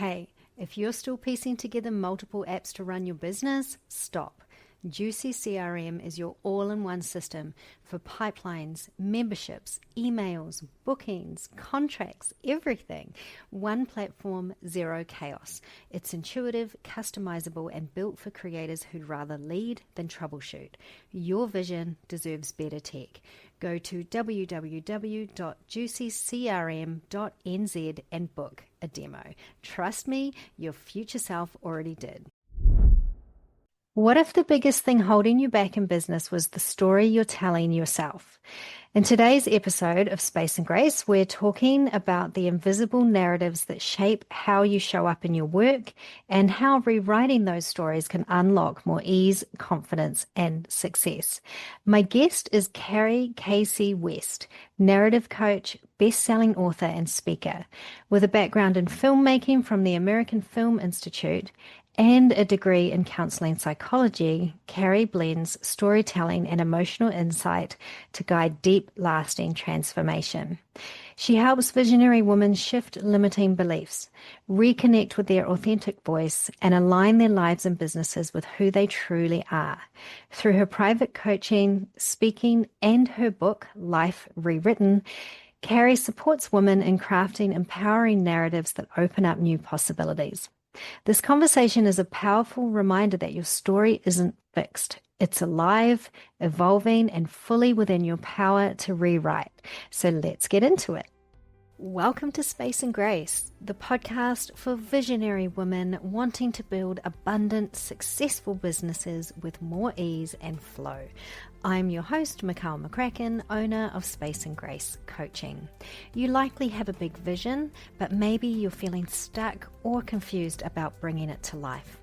Hey, if you're still piecing together multiple apps to run your business, stop. Juicy CRM is your all-in-one system for pipelines, memberships, emails, bookings, contracts, everything. One platform, zero chaos. It's intuitive, customizable, and built for creators who'd rather lead than troubleshoot. Your vision deserves better tech. Go to www.juicycrm.nz and book a demo. Trust me, your future self already did. What if the biggest thing holding you back in business was the story you're telling yourself? In today's episode of Space and Grace, we're talking about the invisible narratives that shape how you show up in your work and how rewriting those stories can unlock more ease, confidence, and success. My guest is Carrie Casey West, narrative coach, best-selling author, and speaker. With a background in filmmaking from the American Film Institute and a degree in counseling psychology, Carrie blends storytelling and emotional insight to guide deep, lasting transformation. She helps visionary women shift limiting beliefs, reconnect with their authentic voice, and align their lives and businesses with who they truly are. Through her private coaching, speaking, and her book, Life Rewritten, Carrie supports women in crafting empowering narratives that open up new possibilities. This conversation is a powerful reminder that your story isn't fixed. It's alive, evolving, and fully within your power to rewrite. So let's get into it. Welcome to Space and Grace, the podcast for visionary women wanting to build abundant, successful businesses with more ease and flow. I'm your host, Mikhail McCracken, owner of Space and Grace Coaching. You likely have a big vision, but maybe you're feeling stuck or confused about bringing it to life.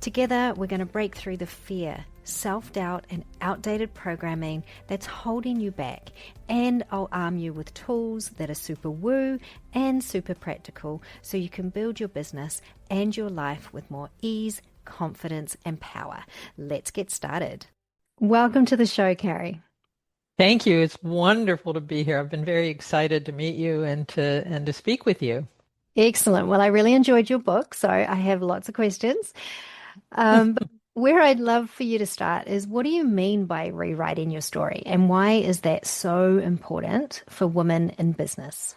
Together, we're going to break through the fear, self-doubt, and outdated programming that's holding you back, and I'll arm you with tools that are super woo and super practical so you can build your business and your life with more ease, confidence, and power. Let's get started. Welcome to the show, Carrie. Thank you. It's wonderful to be here. I've been very excited to meet you and to speak with you. Excellent. Well, I really enjoyed your book, so I have lots of questions. But where I'd love for you to start is, what do you mean by rewriting your story, and why is that so important for women in business?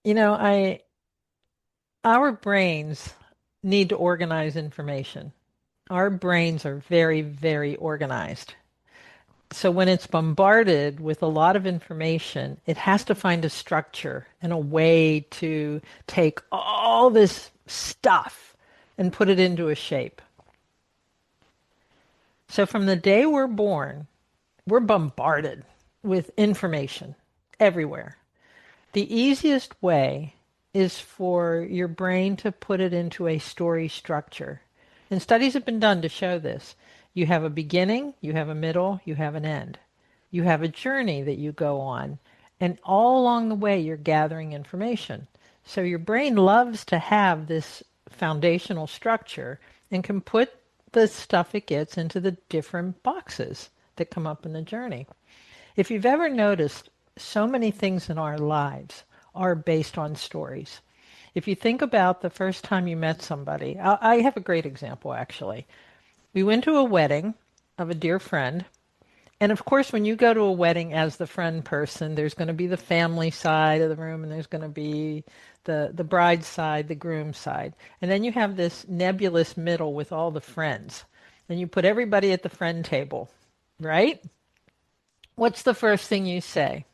You know, our brains need to organize information. Our brains are very, very organized. So when it's bombarded with a lot of information, it has to find a structure and a way to take all this stuff and put it into a shape. So from the day we're born, we're bombarded with information everywhere. The easiest way is for your brain to put it into a story structure. And studies have been done to show this. You have a beginning, you have a middle, you have an end. You have a journey that you go on, and all along the way you're gathering information. So your brain loves to have this foundational structure and can put the stuff it gets into the different boxes that come up in the journey. If you've ever noticed, so many things in our lives are based on stories. If you think about the first time you met somebody, I have a great example, actually. We went to a wedding of a dear friend. And of course, when you go to a wedding as the friend person, there's going to be the family side of the room, and there's going to be the bride's side, the groom's side. And then you have this nebulous middle with all the friends. And you put everybody at the friend table, right? What's the first thing you say?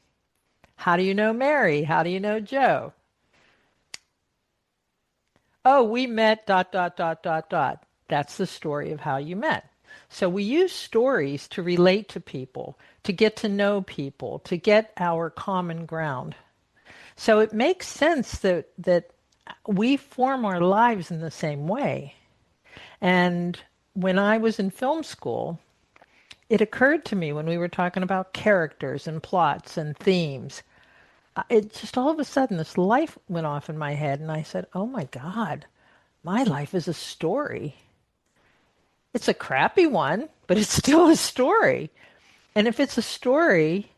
How do you know Mary? How do you know Joe? Oh, we met ... That's the story of how you met. So we use stories to relate to people, to get to know people, to get our common ground. So it makes sense that we form our lives in the same way. And when I was in film school, it occurred to me when we were talking about characters and plots and themes, it just all of a sudden this light went off in my head, and I said, oh my God, my life is a story. It's a crappy one, but it's still a story. And if it's a story,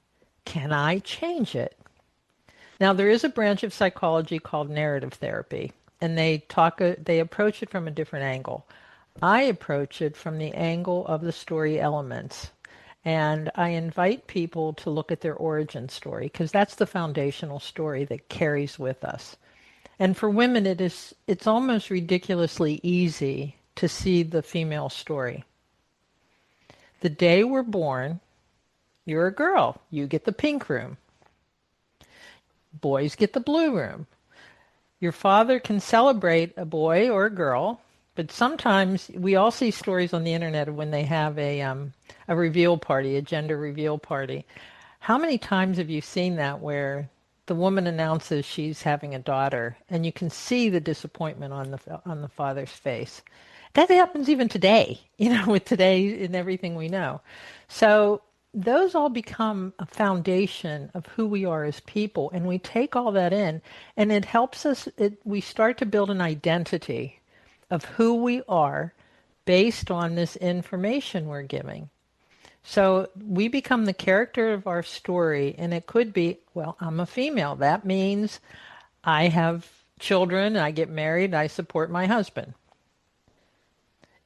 can I change it? Now, there is a branch of psychology called narrative therapy. and they approach it from a different angle. I approach it from the angle of the story elements. And I invite people to look at their origin story because that's the foundational story that carries with us. And for women, it's almost ridiculously easy to see the female story. The day we're born, you're a girl. You get the pink room. Boys get the blue room. Your father can celebrate a boy or a girl, but sometimes we all see stories on the internet of when they have a reveal party, a gender reveal party. How many times have you seen that where the woman announces she's having a daughter, and you can see the disappointment on the father's face? That happens even today, with today and everything we know. So those all become a foundation of who we are as people, and we take all that in, and it helps us. We start to build an identity of who we are based on this information we're giving. So we become the character of our story, and it could be, well, I'm a female. That means I have children, I get married, I support my husband.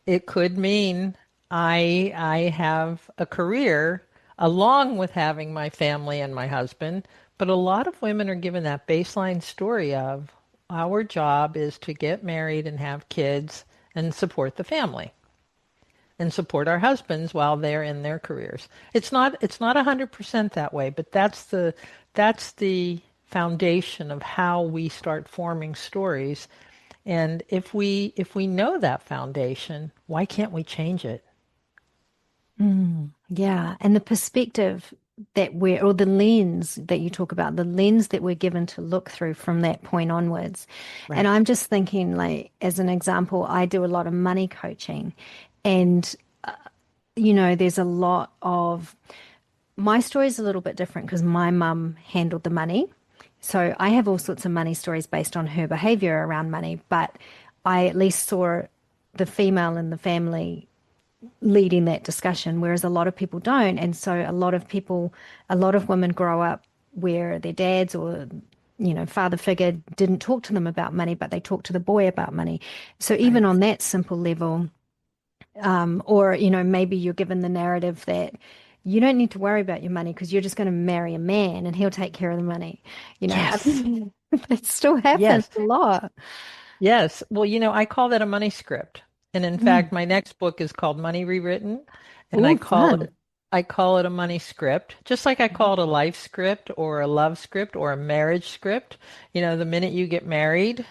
It could mean I have a career along with having my family and my husband. But a lot of women are given that baseline story of our job is to get married and have kids and support the family and support our husbands while they're in their careers. It's not 100% that way, but that's the foundation of how we start forming stories. And if we know that foundation, why can't we change it? Yeah. And the perspective or the lens that you talk about, the lens that we're given to look through from that point onwards. And Right. I'm just thinking, like, as an example, I do a lot of money coaching. And, there's a lot of my story is a little bit different because my mum handled the money. So I have all sorts of money stories based on her behavior around money, but I at least saw the female in the family leading that discussion, whereas a lot of people don't. And so a lot of women grow up where their dads or father figure didn't talk to them about money, but they talked to the boy about money. So even Right. on that simple level, or maybe you're given the narrative that you don't need to worry about your money because you're just going to marry a man and he'll take care of the money. Yes. That still happens Yes. a lot. Yes. Well, I call that a money script. And in Mm. fact, my next book is called Money Rewritten, and I Oh, call fun. it I call it a money script, just like I call it a life script or a love script or a marriage script. The minute you get married,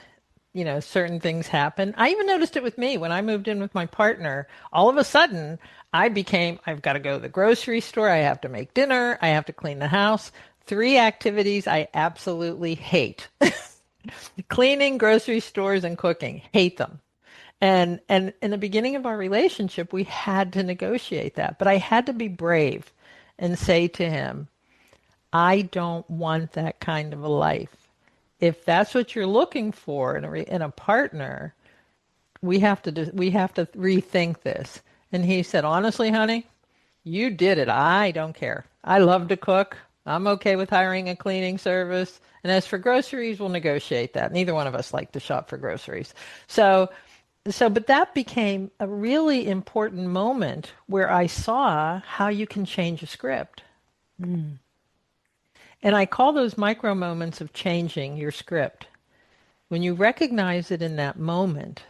certain things happen. I even noticed it with me when I moved in with my partner. All of a sudden, I've got to go to the grocery store. I have to make dinner. I have to clean the house. Three activities I absolutely hate. Cleaning, grocery stores, and cooking. Hate them. And in the beginning of our relationship, we had to negotiate that. But I had to be brave and say to him, I don't want that kind of a life. If that's what you're looking for in a partner, we have to rethink this. And he said, honestly, honey, you did it. I don't care. I love to cook. I'm okay with hiring a cleaning service. And as for groceries, we'll negotiate that. Neither one of us like to shop for groceries. But that became a really important moment where I saw how you can change a script. Mm. And I call those micro moments of changing your script. When you recognize it in that moment,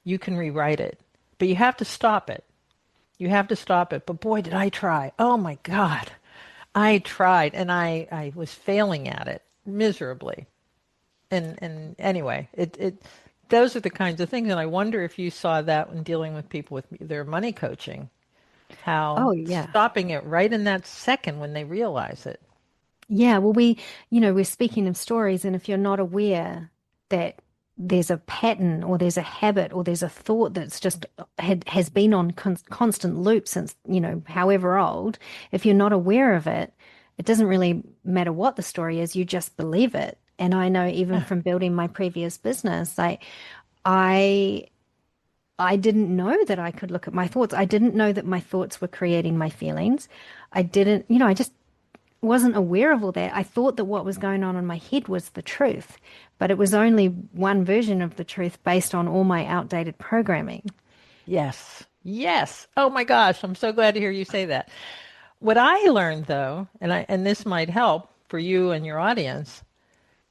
you can rewrite it. But you have to stop it. You have to stop it. But boy, did I try. Oh my God. I tried and I was failing at it miserably. And anyway, it those are the kinds of things. And I wonder if you saw that when dealing with people with their money coaching, how Oh, yeah. stopping it right in that second when they realize it. Yeah, well, we're speaking of stories, and if you're not aware that there's a pattern or there's a habit or there's a thought that's just has been on constant loop since, however old, if you're not aware of it, it doesn't really matter what the story is, you just believe it. And I know even Yeah. from building my previous business, like I I didn't know that I could look at my thoughts. I didn't know that my thoughts were creating my feelings. I didn't, I just wasn't aware of all that. I thought that what was going on in my head was the truth, but it was only one version of the truth based on all my outdated programming. Yes. Yes. Oh my gosh, I'm so glad to hear you say that. What I learned though, and this might help for you and your audience,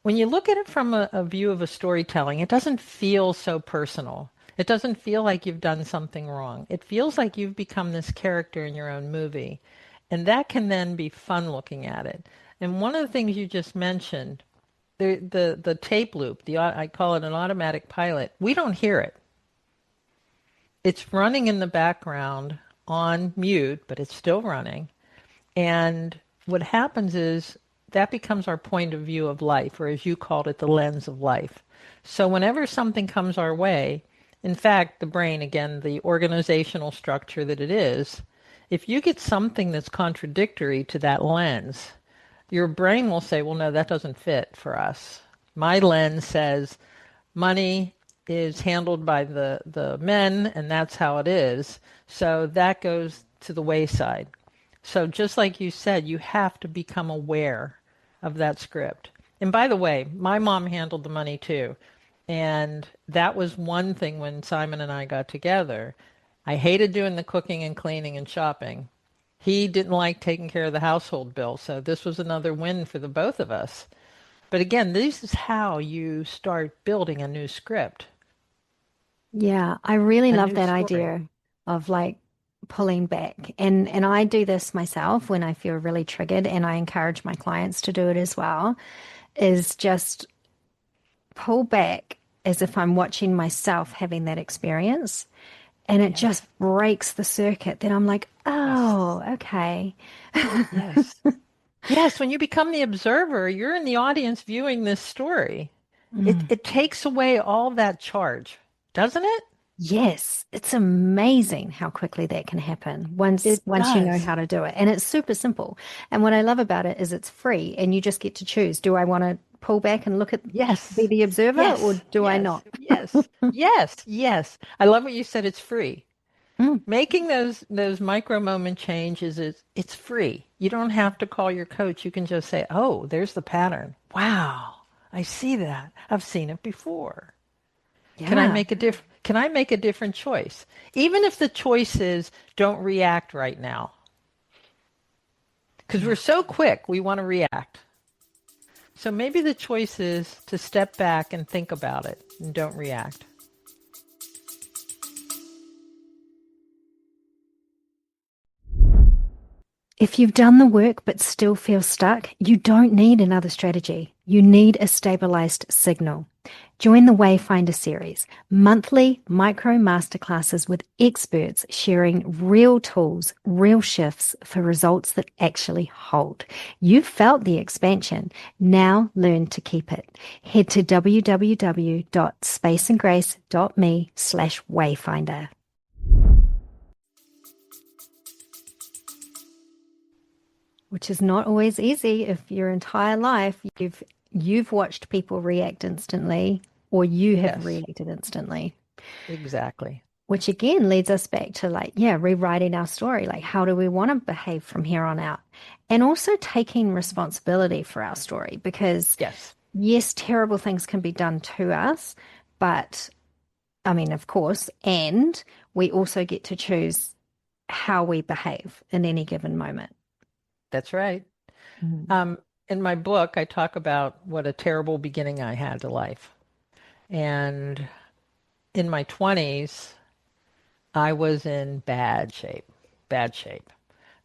when you look at it from a view of a storytelling, it doesn't feel so personal. It doesn't feel like you've done something wrong. It feels like you've become this character in your own movie. And that can then be fun looking at it. And one of the things you just mentioned, the tape loop, I call it an automatic pilot, we don't hear it. It's running in the background on mute, but it's still running. And what happens is that becomes our point of view of life, or as you called it, the lens of life. So whenever something comes our way, in fact, the brain, again, the organizational structure that it is, if you get something that's contradictory to that lens, your brain will say, well, no, that doesn't fit for us. My lens says money is handled by the men, and that's how it is. So that goes to the wayside. So just like you said, you have to become aware of that script. And by the way, my mom handled the money too. And that was one thing when Simon and I got together. I hated doing the cooking and cleaning and shopping. He didn't like taking care of the household bill. So this was another win for the both of us. But again, this is how you start building a new script, Yeah, I really a love new that story. idea of like pulling back. And I do this myself when I feel really triggered, and I encourage my clients to do it as well, is just pull back as if I'm watching myself having that experience. And it just Yes. breaks the circuit. Then I'm like, Yes. oh, okay. Yes. Yes, when you become the observer, you're in the audience viewing this story. Mm. It takes away all that charge, doesn't it? Yes, it's amazing how quickly that can happen once It once you know does. how to do it. And it's super simple. And what I love about it is it's free and you just get to choose. Do I want to pull back and look at be Yes. the observer or Yes. do I Yes. not? Yes. Yes. Yes. I love what you said. It's free. Mm. Making those micro moment changes is it's free. You don't have to call your coach. You can just say, "Oh, there's the pattern. Wow, I see that. I've seen it before. Yeah. Can I make a different choice? Even if the choice is don't react right now." Because we're Yeah. so quick, we want to react. So maybe the choice is to step back and think about it and don't react. If you've done the work but still feel stuck, you don't need another strategy. You need a stabilized signal. Join the Wayfinder series, monthly micro masterclasses with experts sharing real tools, real shifts for results that actually hold. You've felt the expansion. Now learn to keep it. Head to www.spaceandgrace.me/wayfinder. Which is not always easy if your entire life you've watched people react instantly or you have Yes, reacted instantly. exactly. Which again leads us back to like, yeah, rewriting our story. Like, how do we want to behave from here on out? And also taking responsibility for our story because, Yes, yes, terrible things can be done to us, but I mean, of course, and we also get to choose how we behave in any given moment. that's right. Mm. Um, in my book, I talk about what a terrible beginning I had to life. And in my 20s, I was in bad shape, bad shape.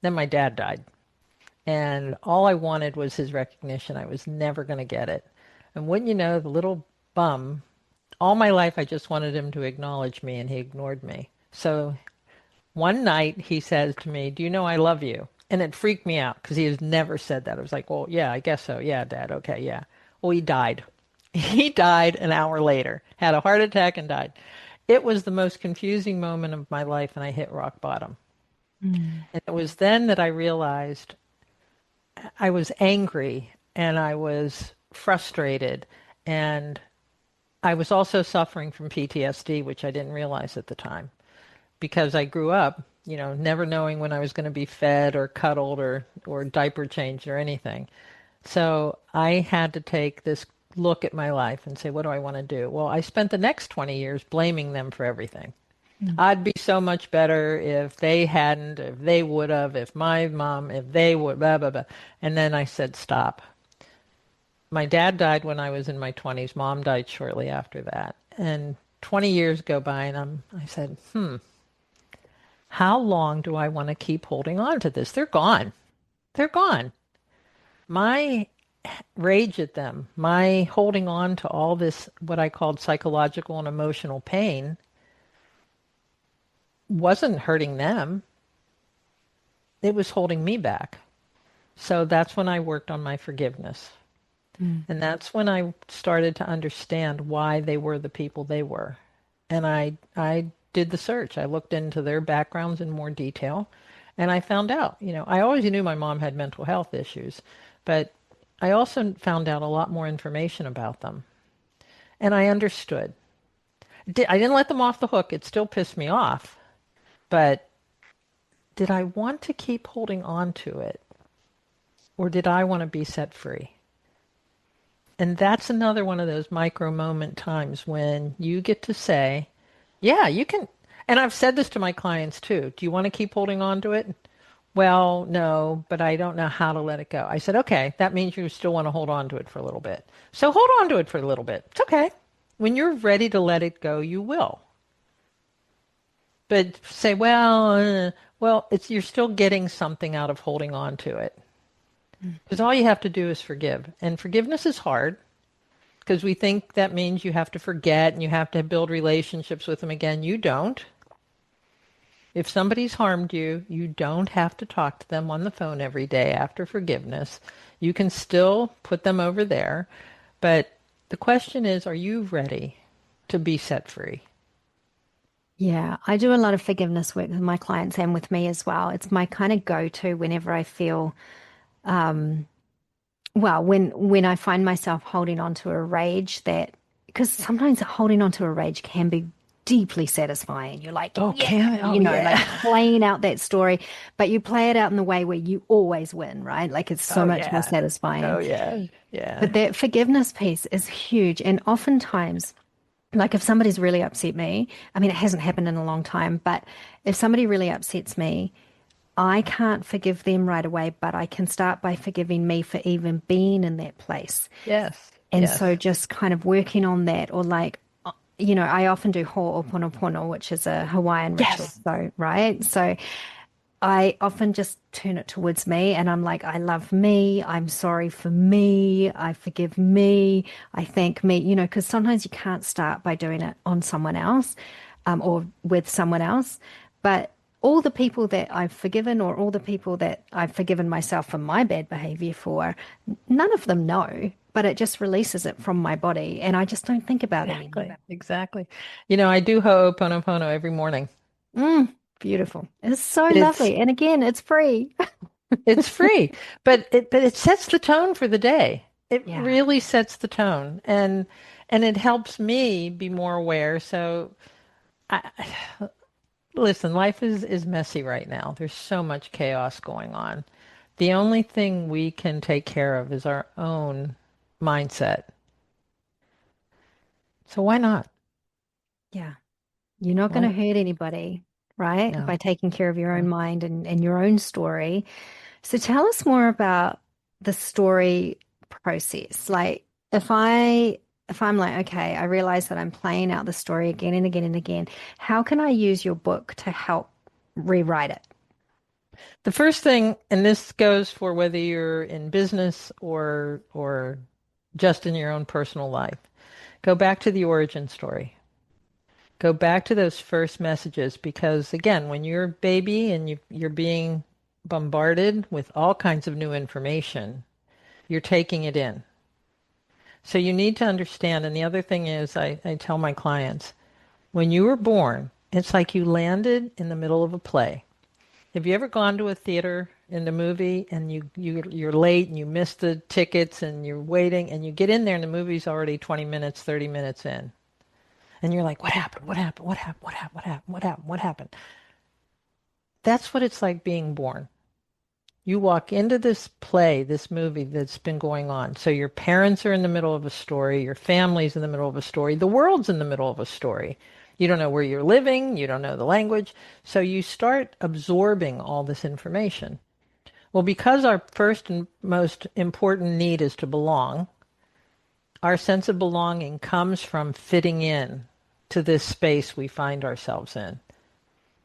Then my dad died. And all I wanted was his recognition. I was never going to get it. And wouldn't you know, the little bum, all my life I just wanted him to acknowledge me, and he ignored me. So one night he says to me, "Do you know I love you?" And it freaked me out because he has never said that. I was like, "Well, yeah, I guess so. Yeah, Dad. Okay, yeah." Well, he died. He died an hour later, had a heart attack and died. It was the most confusing moment of my life, and I hit rock bottom. Mm. And it was then that I realized I was angry and I was frustrated, and I was also suffering from PTSD, which I didn't realize at the time because I grew up never knowing when I was going to be fed or cuddled or diaper changed or anything. So I had to take this look at my life and say, what do I want to do? Well, I spent the next 20 years blaming them for everything. Mm. I'd be so much better if they hadn't, if they would have, if my mom, if they would, blah, blah, blah. And then I said, stop. My dad died when I was in my 20s. Mom died shortly after that. And 20 years go by, and I said, how long do I want to keep holding on to this? They're gone. They're gone. My rage at them, my holding on to all this, what I called psychological and emotional pain, wasn't hurting them. It was holding me back. So that's when I worked on my forgiveness. Mm. And that's when I started to understand why they were the people they were. And I did the search. I looked into their backgrounds in more detail, and I found out, I always knew my mom had mental health issues, but I also found out a lot more information about them. And I understood. I didn't let them off the hook. It still pissed me off. But did I want to keep holding on to it? Or did I want to be set free? And that's another one of those micro moment times when you get to say, yeah, you can. And I've said this to my clients too. Do you want to keep holding on to it? Well, no, but I don't know how to let it go. I said, okay, that means you still want to hold on to it for a little bit. So hold on to it for a little bit. It's okay. When you're ready to let it go, you will. But say, well, you're still getting something out of holding on to it. Because all you have to do is forgive. And forgiveness is hard because we think that means you have to forget and you have to build relationships with them again. You don't. If somebody's harmed you, you don't have to talk to them on the phone every day after forgiveness. You can still put them over there. But the question is, are you ready to be set free? Yeah, I do a lot of forgiveness work with my clients and with me as well. It's my kind of go-to whenever I feel, when I find myself holding on to a rage because sometimes holding on to a rage can be deeply satisfying. You're like, Oh, yeah, can oh like yeah. playing out that story, but you play it out in the way where you always win, right? Like it's so Oh much more yeah. satisfying. Oh yeah. Yeah. But that forgiveness piece is huge. And oftentimes, like if somebody's really upset me, I mean, it hasn't happened in a long time, but if somebody really upsets me, I can't forgive them right away, but I can start by forgiving me for even being in that place. Yes. And so Yes. just kind of working on that, or like, I often do ho'oponopono, which is a Hawaiian ritual. Yes. So, right. So I often just turn it towards me and I'm like, I love me. I'm sorry for me. I forgive me. I thank me, because sometimes you can't start by doing it on someone else, or with someone else. But all the people that I've forgiven or all the people that I've forgiven myself for my bad behavior for, none of them know, but it just releases it from my body and I just don't think about it Exactly. anymore. Exactly. I do Ho'oponopono every morning. Beautiful. It's so It's lovely. And again, it's free. it's free, but it sets the tone for the day. It Yeah. really sets the tone, and it helps me be more aware. So, I, listen, life is messy right now. There's so much chaos going on. The only thing we can take care of is our own mindset. So why not? Yeah. You're not going Why to not? hurt anybody, right? No, By taking care of your own no. mind and your own story. So tell us more about the story process. Like if I'm like, okay, I realize that I'm playing out the story again and again and again, how can I use your book to help rewrite it? The first thing, and this goes for whether you're in business or just in your own personal life, go back to the origin story. Go back to those first messages because again, when you're a baby and you're being bombarded with all kinds of new information, you're taking it in. So you need to understand. And the other thing is, I tell my clients, when you were born, it's like you landed in the middle of a play. Have you ever gone to a theater in the movie and you're late and you miss the tickets and you're waiting and you get in there and the movie's already 20 minutes, 30 minutes in. And you're like, what happened? What happened? What happened? What happened? What happened? What happened? What happened? That's what it's like being born. You walk into this play, this movie that's been going on. So your parents are in the middle of a story, your family's in the middle of a story, the world's in the middle of a story. You don't know where you're living, you don't know the language. So you start absorbing all this information. Well, because our first and most important need is to belong, our sense of belonging comes from fitting in to this space we find ourselves in.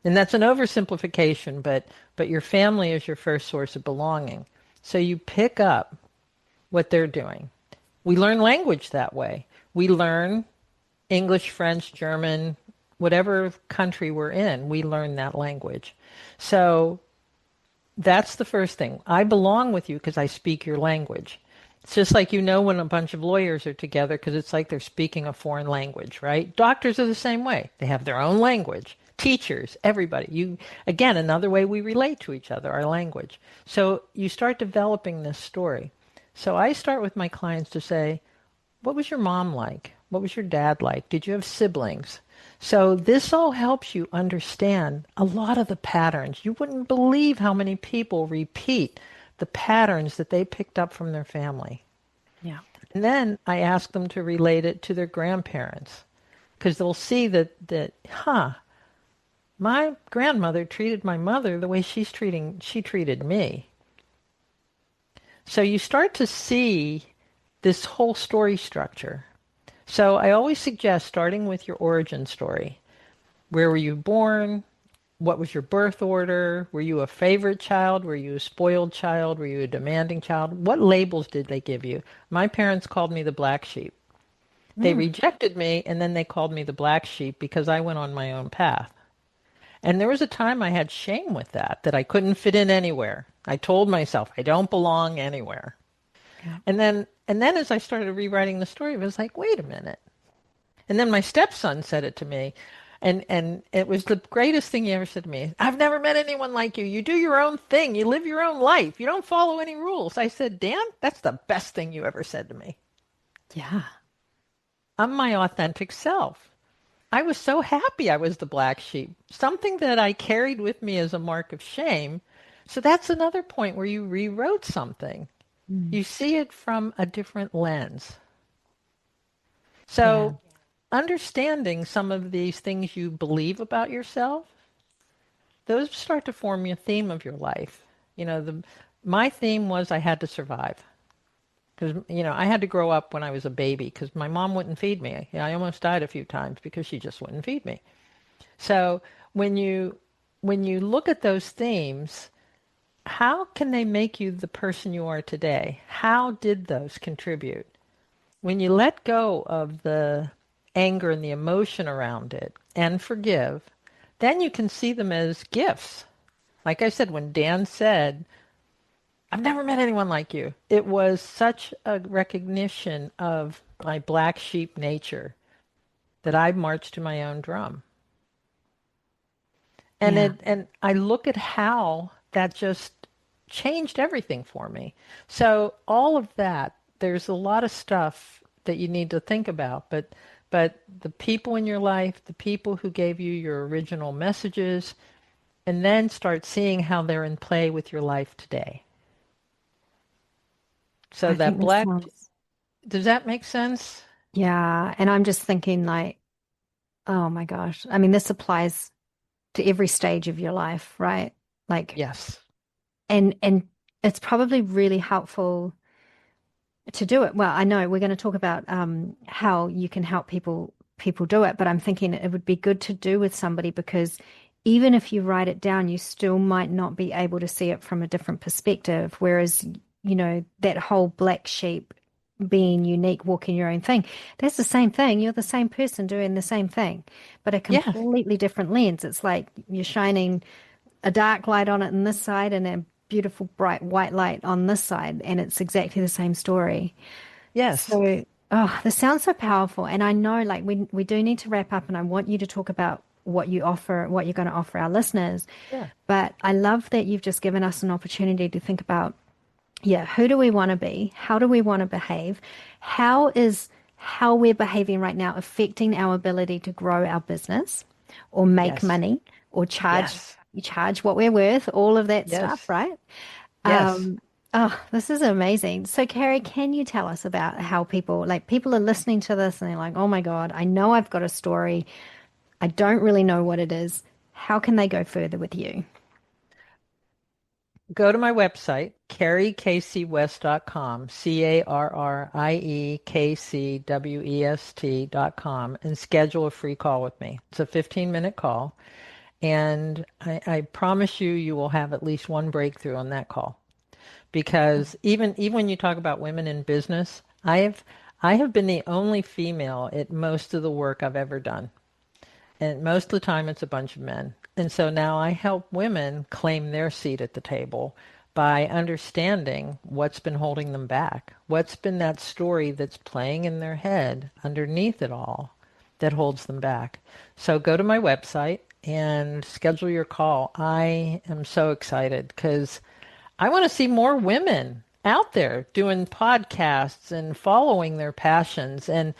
And that's an oversimplification, but your family is your first source of belonging. So you pick up what they're doing. We learn language that way. We learn English, French, German, whatever country we're in, we learn that language. So that's the first thing. I belong with you because I speak your language. It's just like when a bunch of lawyers are together because it's like they're speaking a foreign language, right? Doctors are the same way. They have their own language. Teachers, everybody. Again, another way we relate to each other, our language. So you start developing this story. So I start with my clients to say, what was your mom like? What was your dad like? Did you have siblings? So this all helps you understand a lot of the patterns. You wouldn't believe how many people repeat the patterns that they picked up from their family. Yeah. And then I ask them to relate it to their grandparents because they'll see that, my grandmother treated my mother the way she treated me. So you start to see this whole story structure. So I always suggest starting with your origin story. Where were you born? What was your birth order? Were you a favorite child? Were you a spoiled child? Were you a demanding child? What labels did they give you? My parents called me the black sheep. They Mm. rejected me and then they called me the black sheep because I went on my own path. And there was a time I had shame with that I couldn't fit in anywhere. I told myself I don't belong anywhere. Yeah. And then as I started rewriting the story, I was like, wait a minute. And then my stepson said it to me. And it was the greatest thing he ever said to me. I've never met anyone like you. You do your own thing. You live your own life. You don't follow any rules. I said, Dan, that's the best thing you ever said to me. Yeah. I'm my authentic self. I was so happy I was the black sheep, something that I carried with me as a mark of shame. So that's another point where you rewrote something. Mm. You see it from a different lens. Yeah. So understanding some of these things you believe about yourself, those start to form your theme of your life. My theme was I had to survive. Because, I had to grow up when I was a baby because my mom wouldn't feed me. I almost died a few times because she just wouldn't feed me. So when you look at those themes, how can they make you the person you are today? How did those contribute? When you let go of the anger and the emotion around it and forgive, then you can see them as gifts. Like I said, when Dan said, I've never met anyone like you, it was such a recognition of my black sheep nature that I marched to my own drum. And Yeah. and I look at how that just changed everything for me. So all of that, there's a lot of stuff that you need to think about, but the people in your life, the people who gave you your original messages, and then start seeing how they're in play with your life today. So I think that this black, sounds, does that make sense? yeah. And I'm just thinking like, oh my gosh. I mean, this applies to every stage of your life, right? Like, Yes. and it's probably really helpful to do it. Well, I know we're going to talk about how you can help people do it, but I'm thinking it would be good to do with somebody because even if you write it down, you still might not be able to see it from a different perspective. Whereas, that whole black sheep being unique, walking your own thing, that's the same thing. You're the same person doing the same thing, but a Yes. completely different lens. It's like you're shining a dark light on it on this side and a beautiful bright white light on this side, and it's exactly the same story. Yes. So, oh, this sounds so powerful. And I know like we do need to wrap up and I want you to talk about what you offer, what you're going to offer our listeners. Yeah. But I love that you've just given us an opportunity to think about, yeah, who do we want to be? How do we want to behave? How is how we're behaving right now affecting our ability to grow our business or make Yes. money or charge, Yes. you charge what we're worth, all of that stuff, Yes. right? Yes. Um, oh, this is amazing. So, Carrie, can you tell us about how people are listening to this and they're like, oh my God, I know I've got a story. I don't really know what it is. How can they go further with you? Go to my website, carriekcwest.com, CarrieKCWEST.com, and schedule a free call with me. It's a 15-minute call, and I promise you, you will have at least one breakthrough on that call. Because even when you talk about women in business, I have been the only female at most of the work I've ever done. And most of the time it's a bunch of men. And so now I help women claim their seat at the table by understanding what's been holding them back. What's been that story that's playing in their head underneath it all that holds them back. So go to my website and schedule your call. I am so excited because I want to see more women out there doing podcasts and following their passions and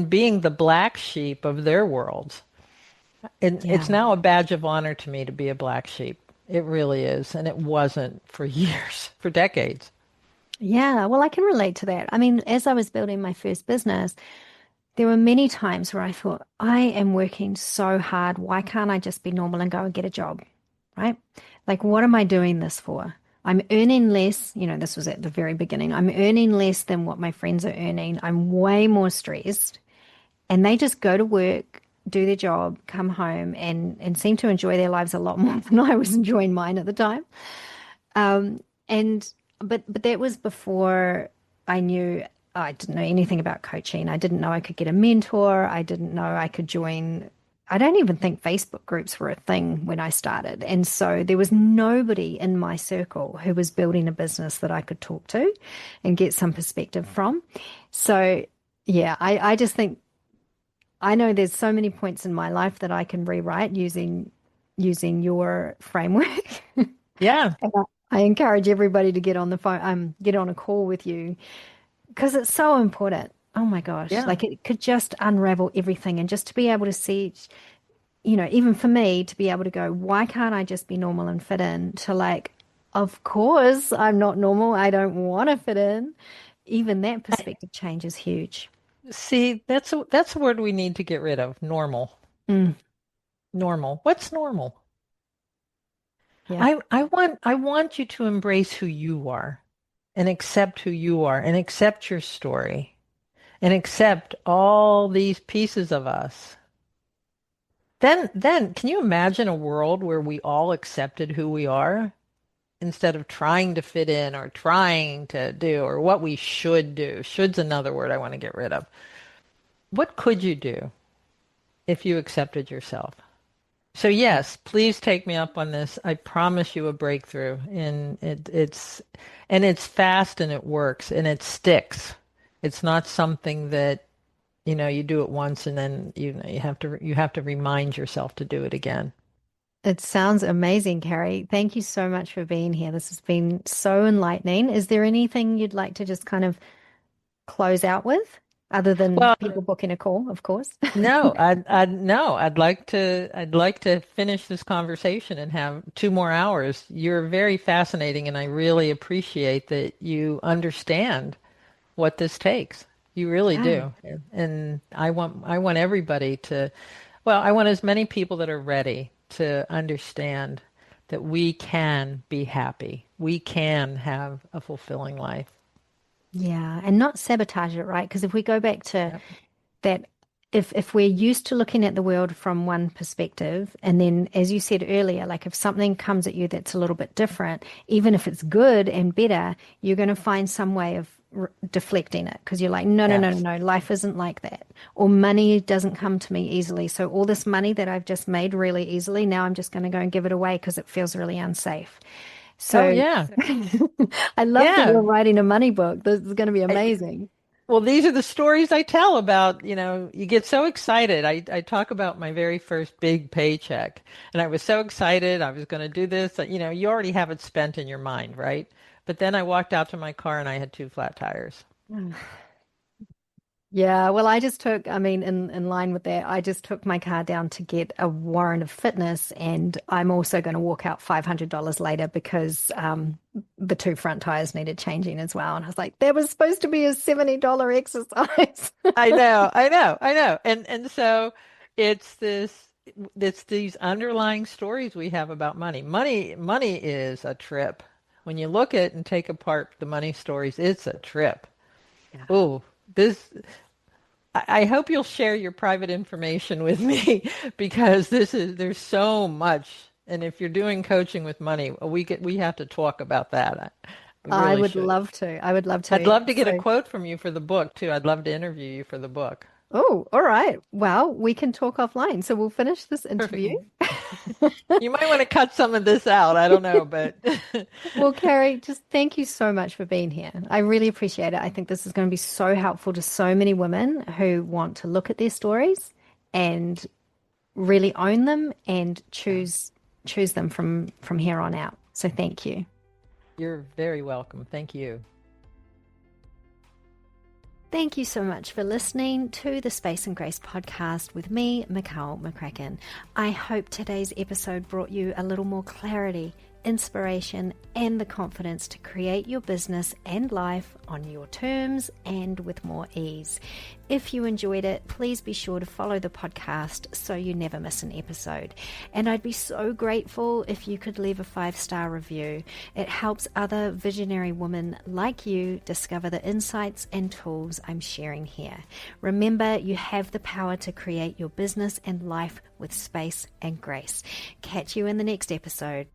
being the black sheep of their worlds. And Yeah. it's now a badge of honor to me to be a black sheep. It really is. And it wasn't for years, for decades. Yeah, well, I can relate to that. I mean, as I was building my first business, there were many times where I thought, I am working so hard. Why can't I just be normal and go and get a job? Right? Like, what am I doing this for? I'm earning less. This was at the very beginning. I'm earning less than what my friends are earning. I'm way more stressed. And they just go to work, do their job, come home, and seem to enjoy their lives a lot more than I was enjoying mine at the time. And but that was before I knew I didn't know anything about coaching. I didn't know I could get a mentor. I didn't know I could join. I don't even think Facebook groups were a thing when I started. And so there was nobody in my circle who was building a business that I could talk to and get some perspective from. So yeah, I just think I know there's so many points in my life that I can rewrite using your framework. Yeah. And I encourage everybody to get on the phone, get on a call with you because it's so important. Oh my gosh, Yeah. like it could just unravel everything and just to be able to see, even for me to be able to go, why can't I just be normal and fit in to like, of course I'm not normal. I don't want to fit in. Even that perspective change is huge. See, that's a word we need to get rid of. Normal. Mm, Normal. What's normal? yeah. I want you to embrace who you are and accept who you are and accept your story and accept all these pieces of us. Then can you imagine a world where we all accepted who we are instead of trying to fit in or trying to do or what we should do? Should's another word I want to get rid of. What could you do if you accepted yourself? So yes, please take me up on this. I promise you a breakthrough, and it's fast and it works and it sticks. It's not something that you do it once and then you have to remind yourself to do it again. It sounds amazing, Carrie. Thank you so much for being here. This has been so enlightening. Is there anything you'd like to just kind of close out with, other than Well, people booking a call, of course? no, I'd like to finish this conversation and have 2 more hours. You're very fascinating, and I really appreciate that you understand what this takes. You really Yeah. do. And I want everybody to, well, I want as many people that are ready to understand that we can be happy. We can have a fulfilling life. Yeah. And not sabotage it, right? Because if we go back to Yep. that, if we're used to looking at the world from one perspective, and then as you said earlier, like if something comes at you that's a little bit different, even if it's good and better, you're going to find some way of deflecting it because you're like, no, no, no, no, Yes. no, life isn't like that. Or money doesn't come to me easily. So all this money that I've just made really easily, now I'm just going to go and give it away because it feels really unsafe. Oh So yeah. I love that Yeah. you're writing a money book. This is going to be amazing. Well, these are the stories I tell about, you get so excited. I talk about my very first big paycheck, and I was so excited. I was going to do this. You already have it spent in your mind, right? But then I walked out to my car and I had two flat tires. Yeah, well, in line with that, I just took my car down to get a warrant of fitness, and I'm also going to walk out $500 later because the two front tires needed changing as well. And I was like, that was supposed to be a $70 exercise. I know. And so it's it's these underlying stories we have about money. Money is a trip. When you look at and take apart the money stories, it's a trip. Yeah. Oh, this I hope you'll share your private information with me because there's so much. And if you're doing coaching with money, we have to talk about that. We I really would should. love to. I would love I'd to. love to get a So, quote from you for the book too. I'd love to interview you for the book. oh, all right. Well, we can talk offline. So we'll finish this Perfect. interview. You might want to cut some of this out. I don't know, but Well, Carrie, just thank you so much for being here. I really appreciate it. I think this is going to be so helpful to so many women who want to look at their stories and really own them and choose them from here on out. So thank you. you're very welcome. Thank you. Thank you so much for listening to the Space and Grace podcast with me, Mikhail McCracken. I hope today's episode brought you a little more clarity, inspiration, and the confidence to create your business and life on your terms and with more ease. If you enjoyed it, please be sure to follow the podcast so you never miss an episode. And I'd be so grateful if you could leave a 5-star review. It helps other visionary women like you discover the insights and tools I'm sharing here. Remember, you have the power to create your business and life with space and grace. Catch you in the next episode.